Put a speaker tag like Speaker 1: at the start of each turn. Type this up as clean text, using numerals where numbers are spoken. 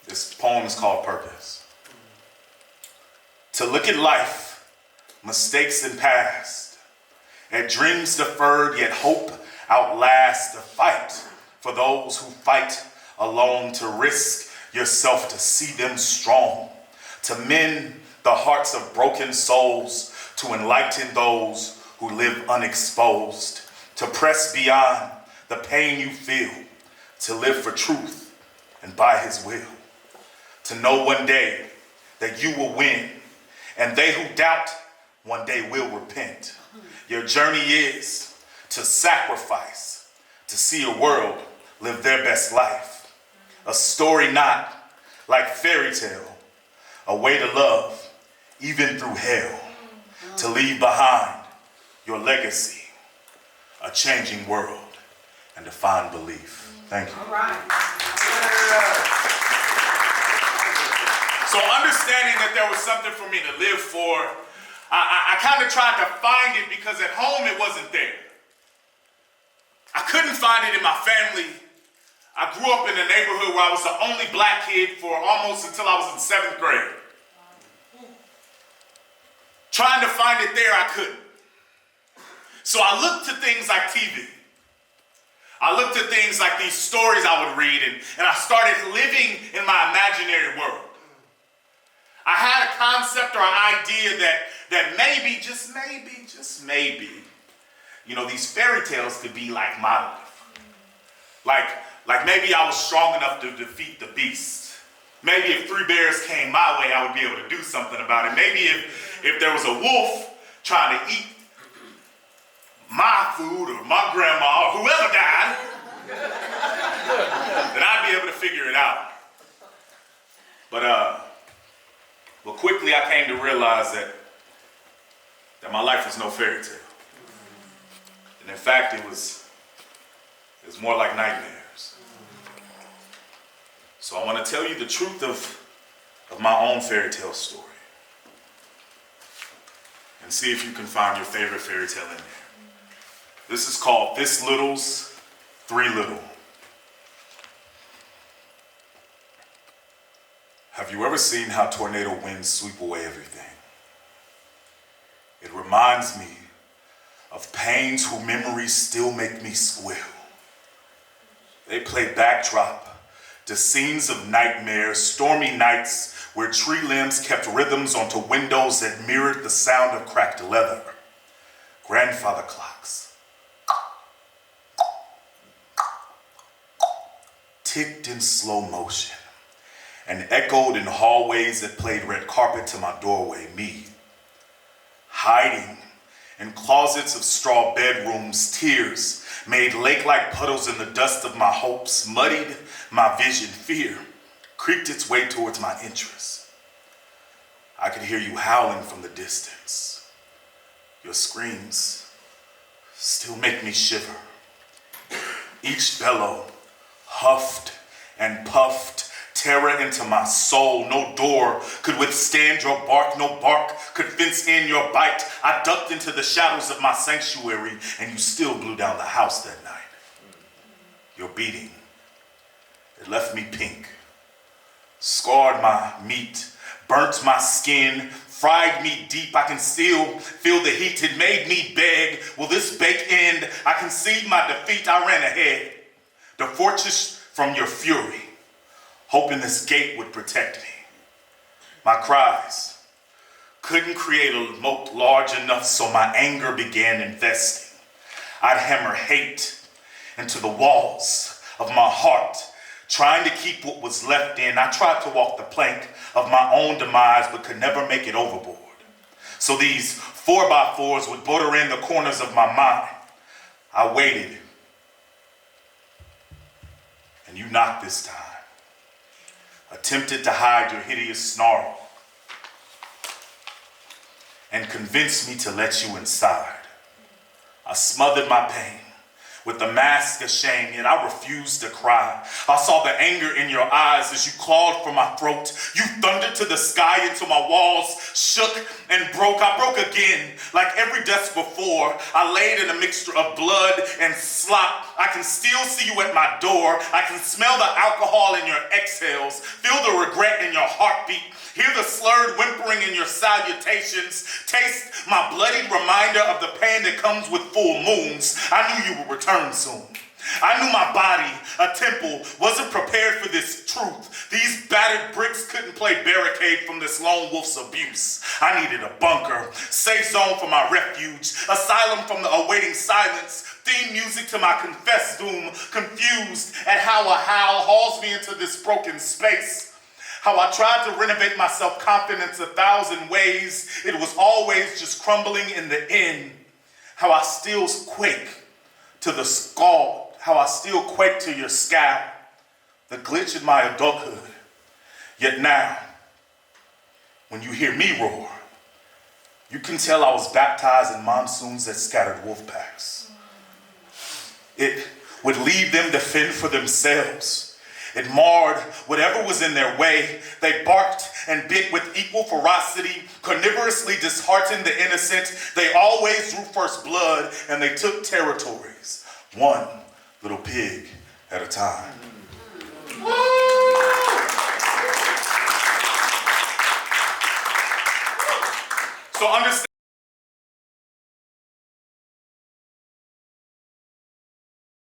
Speaker 1: This poem is called Purpose. To look at life, mistakes in past, at dreams deferred, yet hope outlast, to fight for those who fight alone, to risk yourself to see them strong, to mend the hearts of broken souls, to enlighten those who live unexposed, to press beyond the pain you feel, to live for truth and by his will, to know one day that you will win, and they who doubt one day will repent. Your journey is to sacrifice, to see a world live their best life. A story not like fairy tale, a way to love even through hell, to leave behind your legacy, a changing world, and to find belief. Thank you.
Speaker 2: All right.
Speaker 1: So understanding that there was something for me to live for, I kind of tried to find it because at home it wasn't there. I couldn't find it in my family. I grew up in a neighborhood where I was the only black kid for almost until I was in 7th grade. Trying to find it there, I couldn't. So I looked to things like TV. I looked at things like these stories I would read, and I started living in my imaginary world. I had a concept or an idea that maybe, just maybe, you know, these fairy tales could be like my life. Like maybe I was strong enough to defeat the beast. Maybe if 3 bears came my way, I would be able to do something about it. Maybe if there was a wolf trying to eat my food or my grandma or whoever died, then I'd be able to figure it out. But quickly I came to realize that my life was no fairy tale. And in fact, it was more like nightmares. So I want to tell you the truth of my own fairy tale story. And see if you can find your favorite fairy tale in there. This is called This Little's Three Little. Have you ever seen how tornado winds sweep away everything? It reminds me of pains whose memories still make me squeal. They play backdrop to scenes of nightmares, stormy nights where tree limbs kept rhythms onto windows that mirrored the sound of cracked leather. Grandfather clocks ticked in slow motion and echoed in hallways that played red carpet to my doorway. Me, hiding in closets of straw bedrooms, tears made lake-like puddles in the dust of my hopes, muddied my vision. Fear creeped its way towards my interests. I could hear you howling from the distance. Your screams still make me shiver. Each bellow huffed and puffed terror into my soul. No door could withstand your bark. No bark could fence in your bite. I ducked into the shadows of my sanctuary, and you still blew down the house that night. Your beating, it left me pink, scarred my meat, burnt my skin, fried me deep. I can still feel the heat. It made me beg, will this bake end? I concede my defeat. I ran ahead, the fortress from your fury, hoping this gate would protect me. My cries couldn't create a moat large enough, so my anger began investing. I'd hammer hate into the walls of my heart, trying to keep what was left in. I tried to walk the plank of my own demise, but could never make it overboard. So these 4x4s would border in the corners of my mind. I waited, and you knocked this time. Attempted to hide your hideous snarl and convinced me to let you inside. I smothered my pain with the mask of shame, yet I refused to cry. I saw the anger in your eyes as you clawed for my throat. You thundered to the sky until my walls shook and broke. I broke again, like every death before. I laid in a mixture of blood and slop. I can still see you at my door. I can smell the alcohol in your exhales, feel the regret in your heartbeat, hear the slurred whimpering in your salutations, taste my bloodied reminder of the pain that comes with full moons. I knew you would return soon. I knew my body, a temple, wasn't prepared for this truth. These battered bricks couldn't play barricade from this lone wolf's abuse. I needed a bunker, safe zone for my refuge, asylum from the awaiting silence, theme music to my confessed doom, confused at how a howl hauls me into this broken space. How I tried to renovate my self-confidence 1,000 ways. It was always just crumbling in the end. How I still quake to the scald. How I still quake to your scowl. The glitch in my adulthood. Yet now, when you hear me roar, you can tell I was baptized in monsoons that scattered wolf packs. It would leave them to fend for themselves. It marred whatever was in their way. They barked and bit with equal ferocity, carnivorously disheartened the innocent. They always drew first blood, and they took territories, one little pig at a time. So understand.